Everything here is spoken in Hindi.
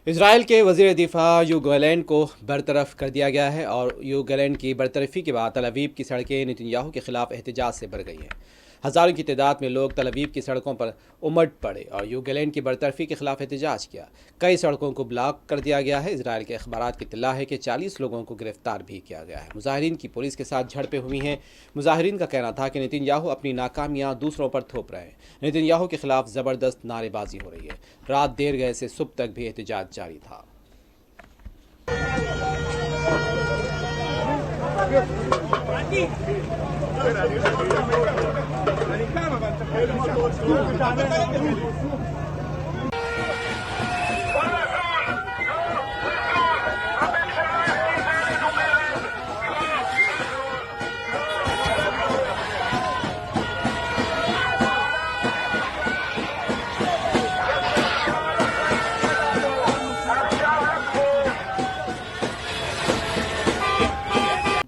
इसराइल के वज़ीर दिफा यू गैलेंट को बरतरफ कर दिया गया है और यू गैलेंट की बरतरफी के बाद तल अवीव की सड़कें नेतन्याहू के खिलाफ एहतजाज से भर गई हैं। हज़ारों की तादाद में लोग तल अवीव की सड़कों पर उमड़ पड़े और यू गैलेंट की बरतरफी के खिलाफ एहतजाज किया। कई सड़कों को ब्लॉक कर दिया गया है। इसराइल के अखबारात की इत्तला है कि 40 लोगों को गिरफ्तार भी किया गया है। मुजाहिरीन की पुलिस के साथ झड़पें हुई हैं। मुजाहिरीन का कहना था कि नेतन्याहू अपनी नाकामियां दूसरों पर थोप रहे हैं। नेतन्याहू के खिलाफ ज़बरदस्त नारेबाजी हो रही है। रात देर गए से सुबह तक भी एहतजाज जारी था। אני כאן, אבל תחזור.